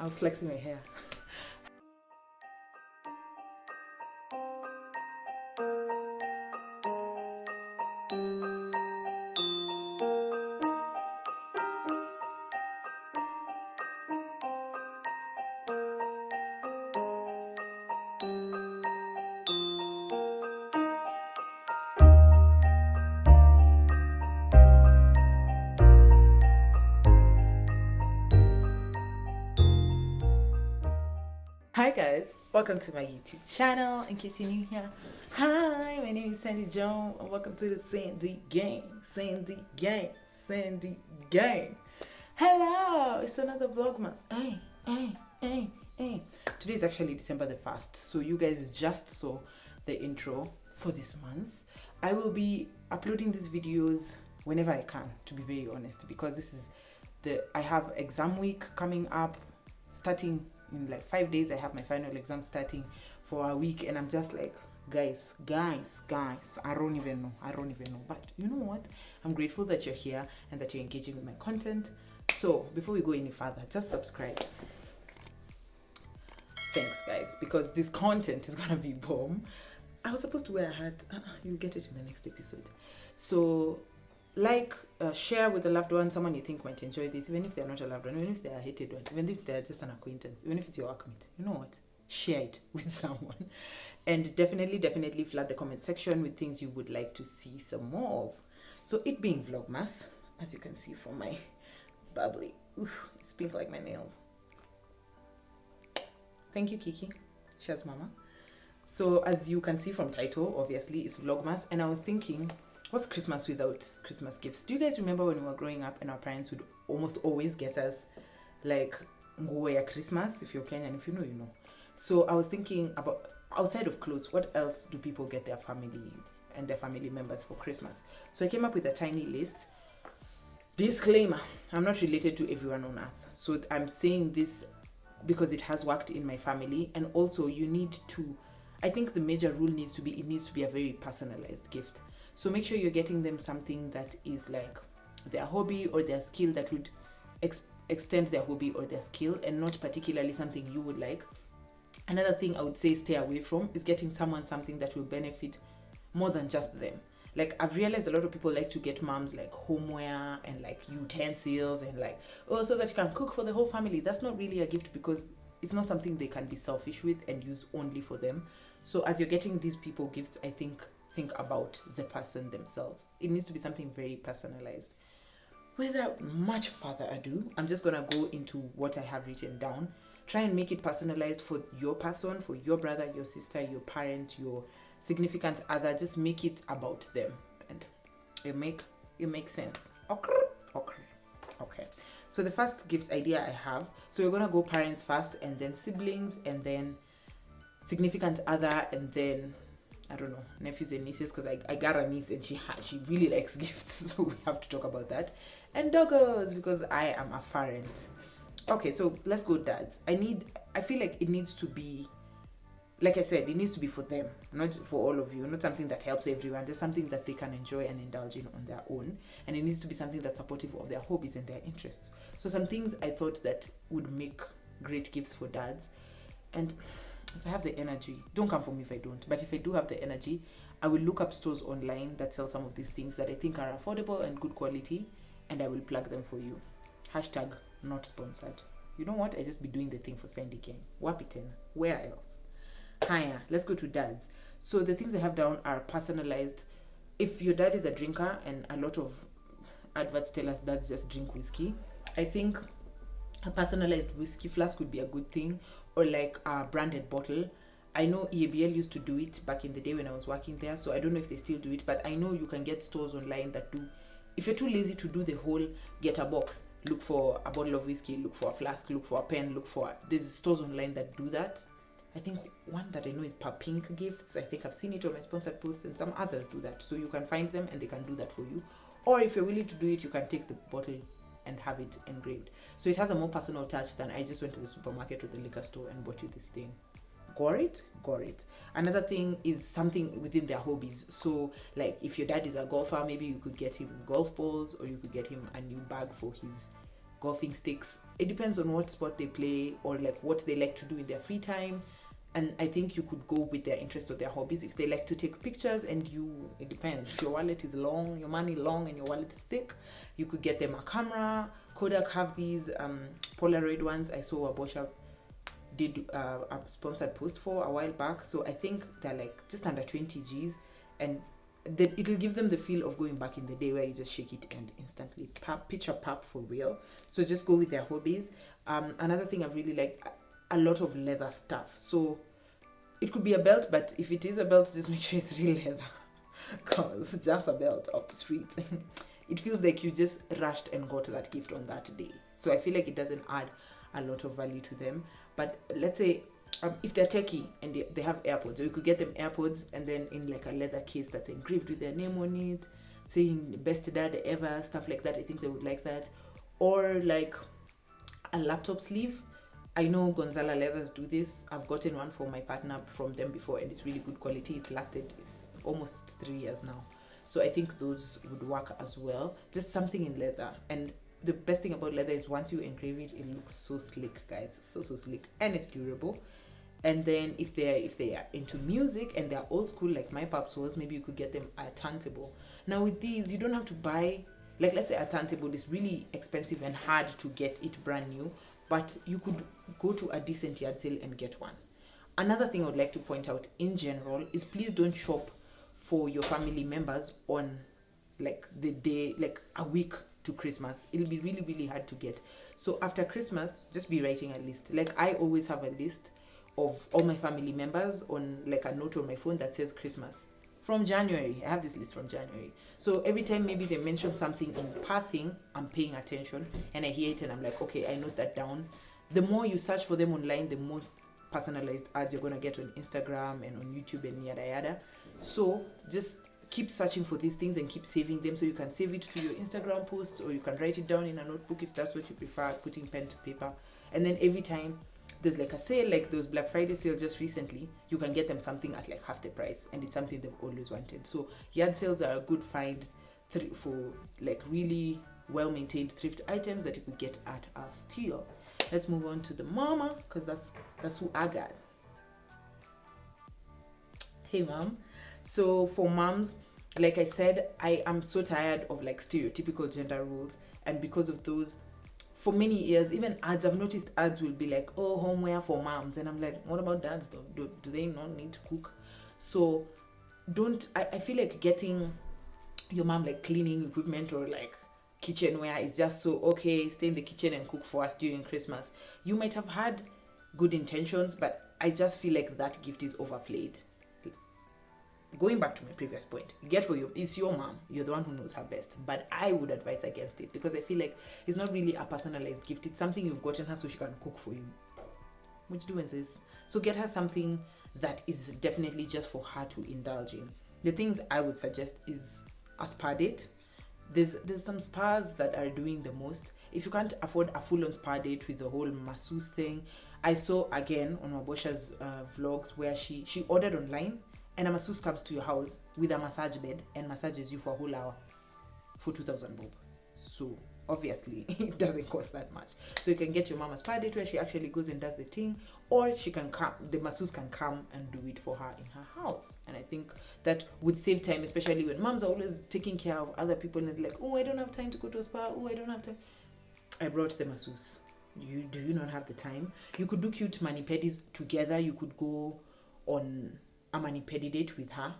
I was flexing my hair. Hi guys, welcome to my YouTube channel. In case you're new here, hi, my name is Sandy Joan, and welcome to the Sandy Gang. Hello, it's another Vlogmas. Hey. Today is actually December the 1st, so you guys just saw the intro for this month. I will be uploading these videos whenever I can, to be very honest, because this is I have exam week coming up, starting in like 5 days. I have my final exam starting for a week, and I'm just like, guys, I don't even know, but you know what, I'm grateful that you're here and that you're engaging with my content. So before we go any further, just subscribe. Thanks guys, because this content is gonna be bomb. I was supposed to wear a hat. You'll get it in the next episode. So share with a loved one, someone you think might enjoy this, even if they're not a loved one, even if they're a hated one, even if they're just an acquaintance, even if it's your workmate. You know what? Share it with someone. And definitely flood the comment section with things you would like to see some more of. So it being Vlogmas, as you can see from my bubbly, it's pink like my nails. Thank you, Kiki. Cheers, mama. So as you can see from title, obviously it's Vlogmas, and I was thinking, what's Christmas without Christmas gifts? Do you guys remember when we were growing up and our parents would almost always get us like nguo ya Christmas? If you're Kenyan, if you know, you know. So I was thinking about, outside of clothes, what else do people get their families and their family members for Christmas? So I came up with a tiny list. Disclaimer, I'm not related to everyone on earth. So I'm saying this because it has worked in my family, and also you need to, I think the major rule needs to be, it needs to be a very personalized gift. So make sure you're getting them something that is like their hobby or their skill, that would extend their hobby or their skill, and not particularly something you would like. Another thing I would say stay away from is getting someone something that will benefit more than just them. Like, I've realized a lot of people like to get moms like homeware and like utensils and like, oh, so that you can cook for the whole family. That's not really a gift, because it's not something they can be selfish with and use only for them. So as you're getting these people gifts, I think about the person themselves. It needs to be something very personalized. Without much further ado, I'm just gonna go into what I have written down. Try and make it personalized for your person, for your brother, your sister, your parent, your significant other. Just make it about them, and it makes sense. Okay. So the first gift idea I have, so we're gonna go parents first, and then siblings, and then significant other, and then I don't know, nephews and nieces, because I got a niece and she really likes gifts, so we have to talk about that. And doggos, because I am a parent. Okay, so let's go dads. I feel like it needs to be, like I said, it needs to be for them, not for all of you, not something that helps everyone, just something that they can enjoy and indulge in on their own. And it needs to be something that's supportive of their hobbies and their interests. So some things I thought that would make great gifts for dads, and if I have the energy, don't come for me if I don't, but if I do have the energy, I will look up stores online that sell some of these things that I think are affordable and good quality, and I will plug them for you. Hashtag not sponsored. You know what? I just be doing the thing for Sandy Gang. Wapiten. Where else? Hiya. Let's go to dads. So the things I have down are personalized. If your dad is a drinker, and a lot of adverts tell us dads just drink whiskey, I think a personalized whiskey flask would be a good thing, or like a branded bottle. I know EABL used to do it back in the day when I was working there, so I don't know if they still do it, but I know you can get stores online that do. If you're too lazy to do the whole get a box, look for a bottle of whiskey, look for a flask, look for a pen, there's stores online that do that. I think one that I know is Pink Gifts. I think I've seen it on my sponsored posts, and some others do that. So you can find them and they can do that for you. Or if you're willing to do it, you can take the bottle and have it engraved. So it has a more personal touch than I just went to the supermarket or the liquor store and bought you this thing. Got it. Another thing is something within their hobbies. So like if your dad is a golfer, maybe you could get him golf balls, or you could get him a new bag for his golfing sticks. It depends on what sport they play or like what they like to do in their free time. And I think you could go with their interests or their hobbies. If they like to take pictures and it depends. If your wallet is long, your money long and your wallet is thick, you could get them a camera. Kodak have these Polaroid ones. I saw Abosha did a sponsored post for a while back. So I think they're like just under 20 Gs, and it'll give them the feel of going back in the day where you just shake it and instantly picture pop for real. So just go with their hobbies. Another thing I really like, a lot of leather stuff. So it could be a belt, but if it is a belt, just make sure it's real leather, because just a belt off the street, it feels like you just rushed and got that gift on that day. So I feel like it doesn't add a lot of value to them. But let's say if they're techie and they have AirPods, or you could get them AirPods and then in like a leather case that's engraved with their name on it, saying best dad ever, stuff like that. I think they would like that. Or like a laptop sleeve. I know Gonzala Leathers do this. I've gotten one for my partner from them before, and it's really good quality. It's almost 3 years now. So I think those would work as well. Just something in leather. And the best thing about leather is once you engrave it, it looks so slick, guys. So slick, and it's durable. And then if they are into music and they're old school like my pops was, maybe you could get them a turntable. Now with these, you don't have to buy, like let's say a turntable is really expensive and hard to get it brand new, but you could go to a decent yard sale and get one. Another thing I would like to point out in general is please don't shop for your family members on like the day, like a week to Christmas. It'll be really, really hard to get. So after Christmas, just be writing a list. Like I always have a list of all my family members on like a note on my phone that says Christmas. From January, I have this list from January. So every time maybe they mention something in passing, I'm paying attention and I hear it and I'm like, okay, I note that down. The more you search for them online, the more personalized ads you're gonna get on Instagram and on YouTube and yada yada. So just keep searching for these things and keep saving them, so you can save it to your Instagram posts, or you can write it down in a notebook if that's what you prefer, putting pen to paper. And then every time there's like a sale, like those Black Friday sale just recently, you can get them something at like half the price, and it's something they've always wanted. So yard sales are a good find for like really well-maintained thrift items that you could get at a steal. Let's move on to the mama, because that's who I got. Hey mom. So for moms, like I said, I am so tired of like stereotypical gender roles, and because of those, for many years, even ads, I've noticed ads will be like, oh, homeware for moms, and I'm like, what about dads though? Do they not need to cook? So I feel like getting your mom like cleaning equipment or like kitchenware is just so, okay, stay in the kitchen and cook for us during Christmas. You might have had good intentions, but I just feel like that gift is overplayed. Going back to my previous point, it's your mom, you're the one who knows her best, but I would advise against it, because I feel like it's not really a personalized gift. It's something you've gotten her so she can cook for you. Which do this? So get her something that is definitely just for her to indulge in. The things I would suggest is a spa date. There's some spas that are doing the most. If you can't afford a full-on spa date with the whole masseuse thing, I saw again on Mabosha's vlogs where she ordered online, and a masseuse comes to your house with a massage bed and massages you for a whole hour for 2,000 bob. So obviously it doesn't cost that much. So you can get your mama spa date where she actually goes and does the thing, or she can come, the masseuse can come and do it for her in her house. And I think that would save time, especially when moms are always taking care of other people and they're like, oh, I don't have time to go to a spa, oh, I don't have time. I brought the masseuse. Do you not have the time? You could do cute mani-pedis together. You could go on a mani-pedi date with her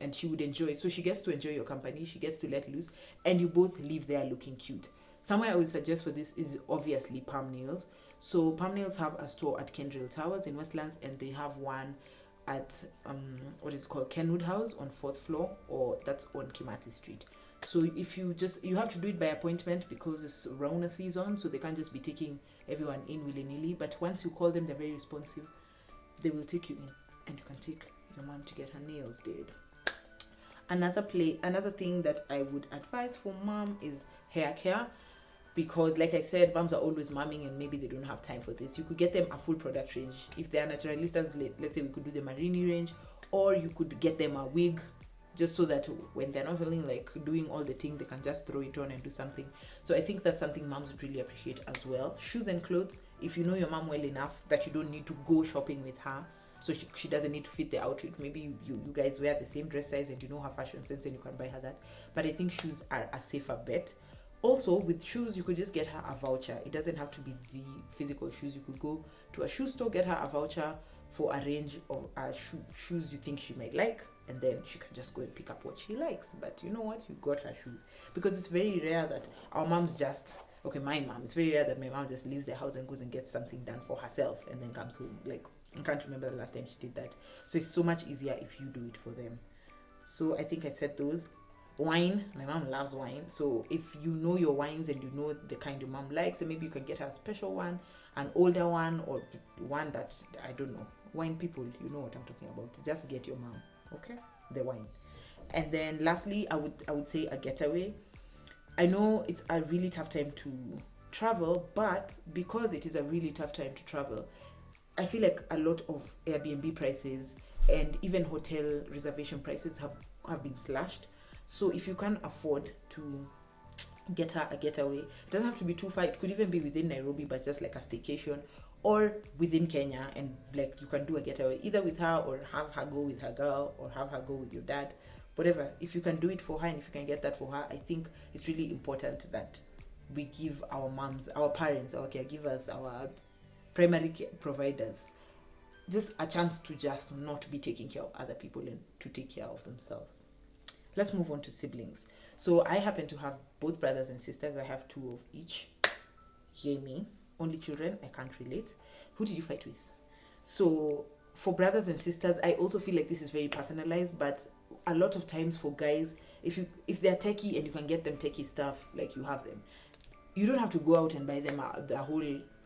and she would enjoy. So she gets to enjoy your company, she gets to let loose, and you both live there looking cute. Somewhere I would suggest for this is obviously Palm Nails. So Palm Nails have a store at Kendrill Towers in Westlands, and they have one at what is it called, Kenwood House on 4th floor, or that's on Kimathi Street. So if you have to do it by appointment, because it's Rona season, so they can't just be taking everyone in willy-nilly. But once you call them, they're very responsive. They will take you in, and you can take your mom to get her nails did. Another thing that I would advise for mom is hair care, because like I said, moms are always momming and maybe they don't have time for this. You could get them a full product range. If they are naturalistas, let's say we could do the Marini range, or you could get them a wig just so that when they're not feeling like doing all the things, they can just throw it on and do something. So I think that's something moms would really appreciate as well. Shoes and clothes, if you know your mom well enough that you don't need to go shopping with her, so she doesn't need to fit the outfit. Maybe you guys wear the same dress size and you know her fashion sense and you can buy her that. But I think shoes are a safer bet. Also, with shoes, you could just get her a voucher. It doesn't have to be the physical shoes. You could go to a shoe store, get her a voucher for a range of shoes you think she might like, and then she can just go and pick up what she likes. But you know what? You got her shoes. Because it's very rare that our moms just, okay, my mom, it's very rare that my mom just leaves the house and goes and gets something done for herself and then comes home. Like, I can't remember the last time she did that. So it's so much easier if you do it for them. So I think I said those. Wine, my mom loves wine. So if you know your wines and you know the kind your mom likes, and maybe you can get her a special one, an older one, or one that, I don't know. Wine people, you know what I'm talking about. Just get your mom, okay, the wine. And then lastly, I would say a getaway. I know it's a really tough time to travel, but because it is a really tough time to travel, I feel like a lot of Airbnb prices and even hotel reservation prices have been slashed. So if you can afford to get her a getaway, it doesn't have to be too far. It could even be within Nairobi, but just like a staycation, or within Kenya, and like you can do a getaway either with her or have her go with her girl or have her go with your dad, whatever. If you can do it for her and if you can get that for her, I think it's really important that we give our moms, our parents, our caregivers, our primary care providers just a chance to just not be taking care of other people and to take care of themselves. Let's move on to siblings. So I happen to have both brothers and sisters. I have 2 of each. Yay me. Only children. I can't relate. Who did you fight with? So for brothers and sisters, I also feel like this is very personalized, but a lot of times for guys, if they're techie and you can get them techie stuff, like you have them, you don't have to go out and buy them the whole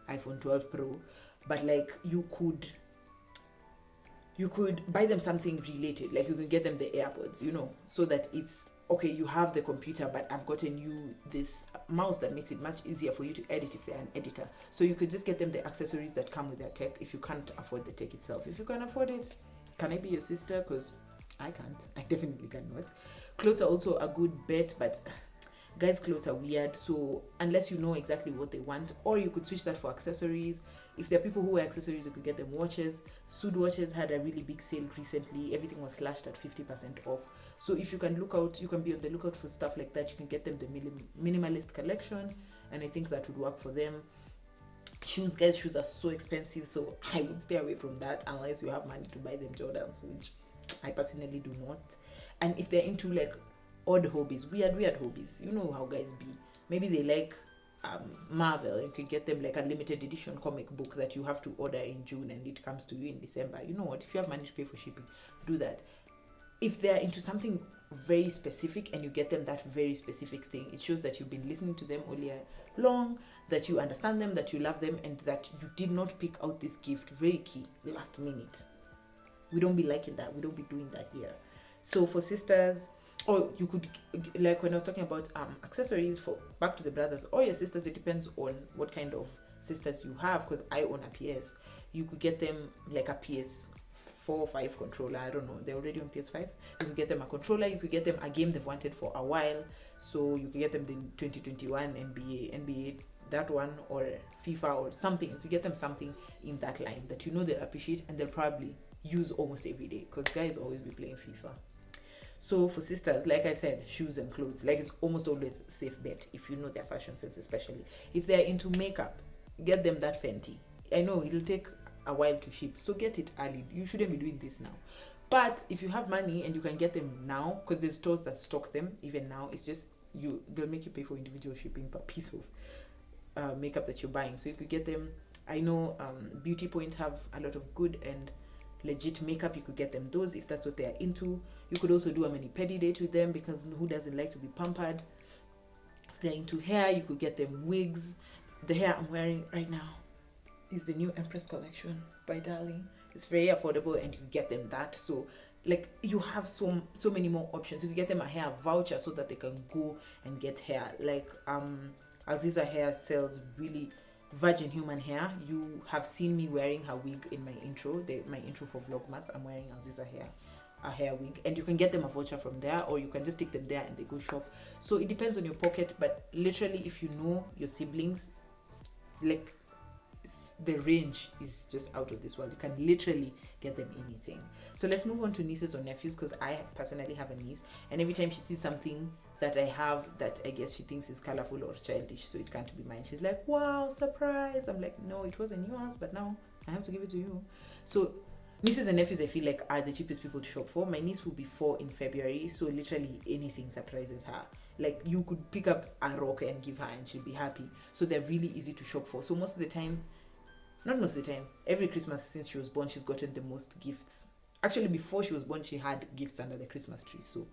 iPhone 12 Pro, but like you could buy them something related, like you can get them the AirPods, you know, so that it's okay, you have the computer, but I've gotten you this mouse that makes it much easier for you to edit if they're an editor. So you could just get them the accessories that come with their tech if you can't afford the tech itself. If you can afford it, can I be your sister? Because I can't. I definitely cannot. Clothes are also a good bet, but guys' clothes are weird. So unless you know exactly what they want, or you could switch that for accessories. If there are people who wear accessories, you could get them watches. Suit watches had a really big sale recently. Everything was slashed at 50% off. So if you can you can be on the lookout for stuff like that. You can get them the minimalist collection, and I think that would work for them. Shoes, guys, shoes are so expensive, so I would stay away from that unless you have money to buy them Jordans, which I personally do not. And if they're into like odd hobbies, weird hobbies, you know how guys be. Maybe they like Marvel. You could get them like a limited edition comic book that you have to order in June and it comes to you in December. You know what? If you have money to pay for shipping, do that. If they're into something very specific and you get them that very specific thing, it shows that you've been listening to them all year long, that you understand them, that you love them, and that you did not pick out this gift very key last minute. We don't be liking that. We don't be doing that here. So for sisters, or you could, like when I was talking about accessories, for back to the brothers or your sisters, it depends on what kind of sisters you have, because I own a PS. You could get them like a PS4 or 5 controller. I don't know, they're already on PS5. You could get them a controller. You could get them a game they've wanted for a while. So you could get them the 2021 NBA, that one, or FIFA or something. If you get them something in that line that you know they'll appreciate and they'll probably use almost every day, because guys always be playing FIFA. So for sisters, like I said, shoes and clothes, like it's almost always a safe bet if you know their fashion sense. Especially if they're into makeup, get them that Fenty. I know it'll take a while to ship, so get it early. You shouldn't be doing this now. But if you have money and you can get them now, because there's stores that stock them even now, it's just they'll make you pay for individual shipping per piece of makeup that you're buying. So you could get them. I know Beauty Point have a lot of good and legit makeup. You could get them those if that's what they're into. You could also do a mani pedi date with them, because who doesn't like to be pampered? If they're into hair, you could get them wigs. The hair I'm wearing right now is the new Empress collection by Darling. It's very affordable and you can get them that. So like you have so many more options. You can get them a hair voucher so that they can go and get hair. Like Alziza Hair sells really virgin human hair. You have seen me wearing her wig in my intro, my intro for Vlogmas. I'm wearing Alziza Hair a hair wig, and you can get them a voucher from there, or you can just take them there and they go shop. So it depends on your pocket, but literally if you know your siblings, like the range is just out of this world. You can literally get them anything. So let's move on to nieces or nephews, because I personally have a niece, and every time she sees something that I have that I guess she thinks is colorful or childish, so it can't be mine, she's like, wow, surprise. I'm like, no, it wasn't yours, but now I have to give it to you. So nieces and nephews, I feel like, are the cheapest people to shop for. My niece will be 4 in February, so literally anything surprises her. Like, you could pick up a rock and give her and she'll be happy. So they're really easy to shop for. So most of the time, not most of the time, every Christmas since she was born, she's gotten the most gifts. Actually, before she was born, she had gifts under the Christmas tree. So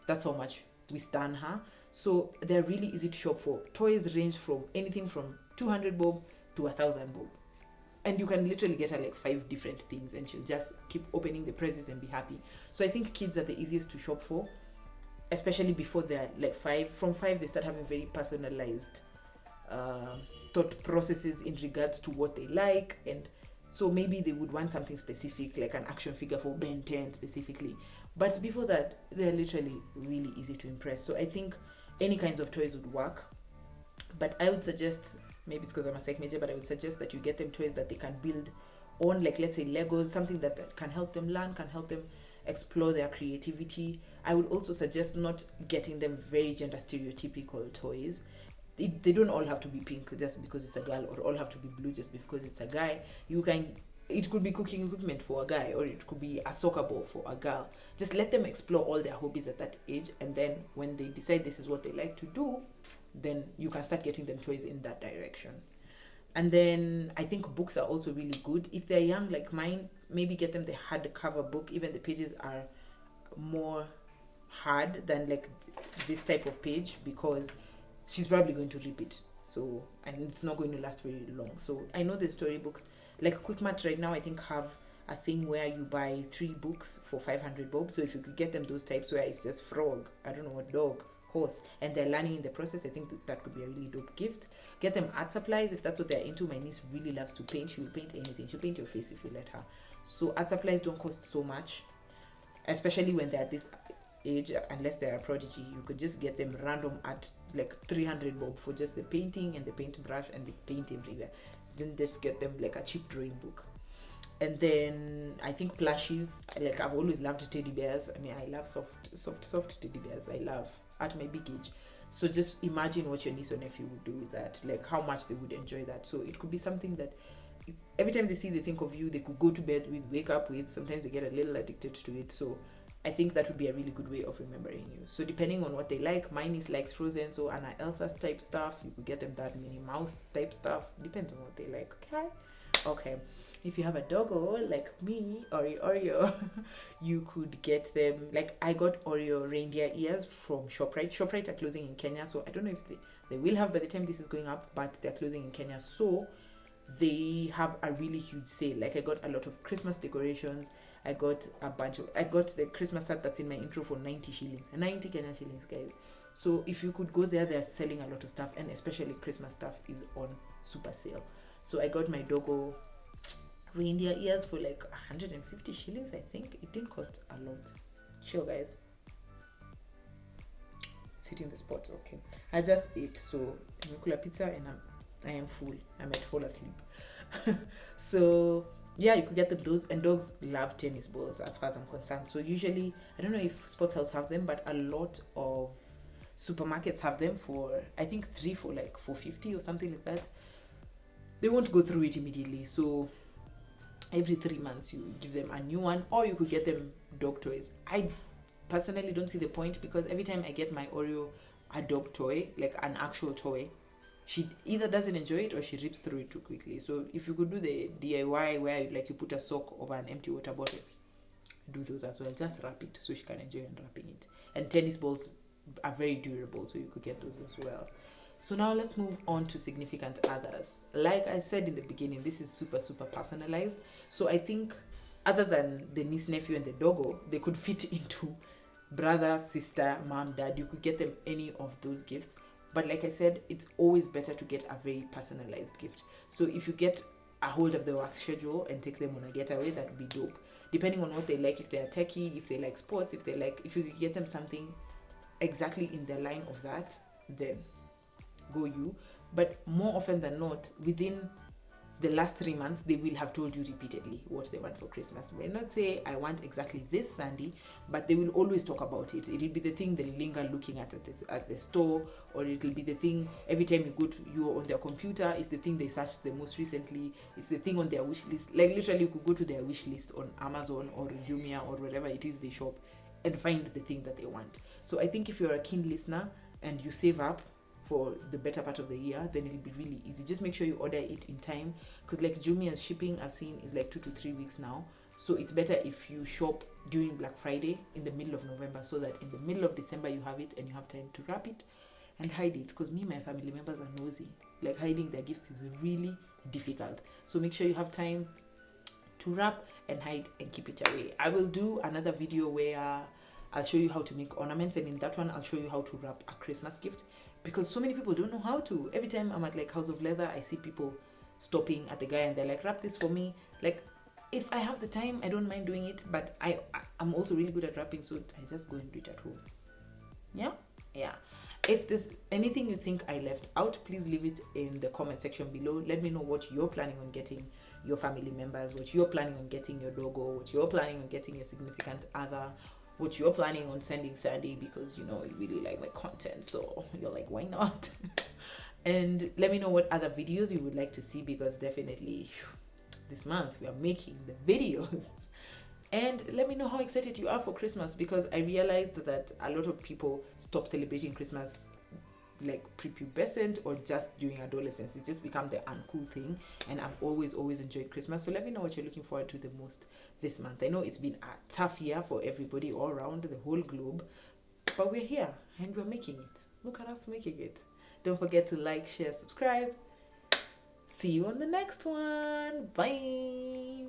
that's how much we stand her. So they're really easy to shop for. Toys range from anything from 200 bob to 1,000 bob. And you can literally get her like 5 different things and she'll just keep opening the presents and be happy. So I think kids are the easiest to shop for, especially before they're like 5. From 5, they start having very personalized thought processes in regards to what they like. And so maybe they would want something specific, like an action figure for Ben 10 specifically. But before that, they're literally really easy to impress. So I think any kinds of toys would work. But I would suggest, maybe it's because I'm a psych major, but I would suggest that you get them toys that they can build on, like let's say Legos, something that can help them learn, can help them explore their creativity. I would also suggest not getting them very gender stereotypical toys. They don't all have to be pink just because it's a girl, or all have to be blue just because it's a guy. It could be cooking equipment for a guy, or it could be a soccer ball for a girl. Just let them explore all their hobbies at that age, and then when they decide this is what they like to do, then you can start getting them toys in that direction. And then I think books are also really good. If they're young like mine, maybe get them the hardcover book. Even the pages are more hard than like this type of page, because she's probably going to rip it. So, and it's not going to last very long. So I know the storybooks, like QuickMart right now, I think have a thing where you buy 3 books for 500 bob. So if you could get them those types where it's just frog, I don't know what, dog, horse, and they're learning in the process, I think that could be a really dope gift. Get them art supplies if that's what they're into. My niece really loves to paint. She will paint anything. She'll paint your face if you let her. So art supplies don't cost so much, especially when they're at this age, unless they're a prodigy. You could just get them random at like 300 bob for just the painting and the paintbrush and the paint everywhere. Then just get them like a cheap drawing book. And then I think plushies, like I've always loved teddy bears. I mean, I love soft teddy bears. I love at my big age. So just imagine what your niece or nephew would do with that, like how much they would enjoy that. So it could be something that every time they think of you, they could go to bed with, wake up with. Sometimes they get a little addicted to it. So I think that would be a really good way of remembering you. So depending on what they like, my niece likes Frozen, so Anna Elsa type stuff. You could get them that Minnie Mouse type stuff. Depends on what they like. Okay. If you have a doggo like me, Oreo, you could get them, like I got Oreo reindeer ears from ShopRite. ShopRite are closing in Kenya, so I don't know if they will have by the time this is going up, but they're closing in Kenya. So they have a really huge sale. Like I got a lot of Christmas decorations. I got the Christmas hat that's in my intro for 90 shillings. 90 Kenya shillings, guys. So if you could go there, they're selling a lot of stuff, and especially Christmas stuff is on super sale. So I got my doggo reindeer ears for like 150 shillings, I think. It didn't cost a lot. Sure, guys. It's hitting the spot. Okay. I just ate, so I'm a pizza and I am full. I might fall asleep. So yeah, you could get them those, and dogs love tennis balls as far as I'm concerned. So usually, I don't know if Sports House have them, but a lot of supermarkets have them for, I think 3 for like 450 or something like that. They won't go through it immediately. So every 3 months you give them a new one, or you could get them dog toys. I personally don't see the point, because every time I get my Oreo a dog toy, like an actual toy, she either doesn't enjoy it or she rips through it too quickly. So if you could do the DIY where you put a sock over an empty water bottle, do those as well. Just wrap it so she can enjoy unwrapping it. And tennis balls are very durable, so you could get those as well. So now let's move on to significant others. Like I said in the beginning, this is super, super personalized. So I think other than the niece, nephew, and the doggo, they could fit into brother, sister, mom, dad. You could get them any of those gifts. But like I said, it's always better to get a very personalized gift. So if you get a hold of the work schedule and take them on a getaway. That would be dope. Depending on what they like, if they're techie, if they like sports, if you could get them something exactly in the line of that, then go you. But more often than not, within the last 3 months, they will have told you repeatedly what they want for Christmas. May not say, I want exactly this, Sandy, but they will always talk about it. It will be the thing they linger looking at the store, or it will be the thing every time you're on their computer. It's the thing they searched the most recently. It's the thing on their wish list. Like literally, you could go to their wish list on Amazon or Jumia or whatever it is they shop and find the thing that they want. So I think if you're a keen listener and you save up for the better part of the year, then it'll be really easy. Just make sure you order it in time, because like Jumia's shipping, I've seen, is like 2 to 3 weeks now. So it's better if you shop during Black Friday in the middle of November, so that in the middle of December you have it and you have time to wrap it and hide it. Because me and my family members are nosy. Like hiding their gifts is really difficult. So make sure you have time to wrap and hide and keep it away. I will do another video where I'll show you how to make ornaments, and in that one I'll show you how to wrap a Christmas gift, because so many people don't know how to. Every time I'm at like House of Leather, I see people stopping at the guy and they're like, wrap this for me. Like, if I have the time, I don't mind doing it, but I'm also really good at wrapping, so I just go and do it at home. Yeah. If there's anything you think I left out, please leave it in the comment section below. Let me know what you're planning on getting your family members, what you're planning on getting your doggo, what you're planning on getting your significant other, what you're planning on sending Sandy, because you know you really like my content, so you're like, why not? And let me know what other videos you would like to see, because definitely this month we are making the videos. And let me know how excited you are for Christmas, because I realized that a lot of people stop celebrating Christmas like prepubescent or just during adolescence. It's just become the uncool thing, and I've always enjoyed Christmas. So let me know what you're looking forward to the most this month. I know it's been a tough year for everybody all around the whole globe, but we're here and we're making it. Look at us making it. Don't forget to like, share, subscribe. See you on the next one. Bye.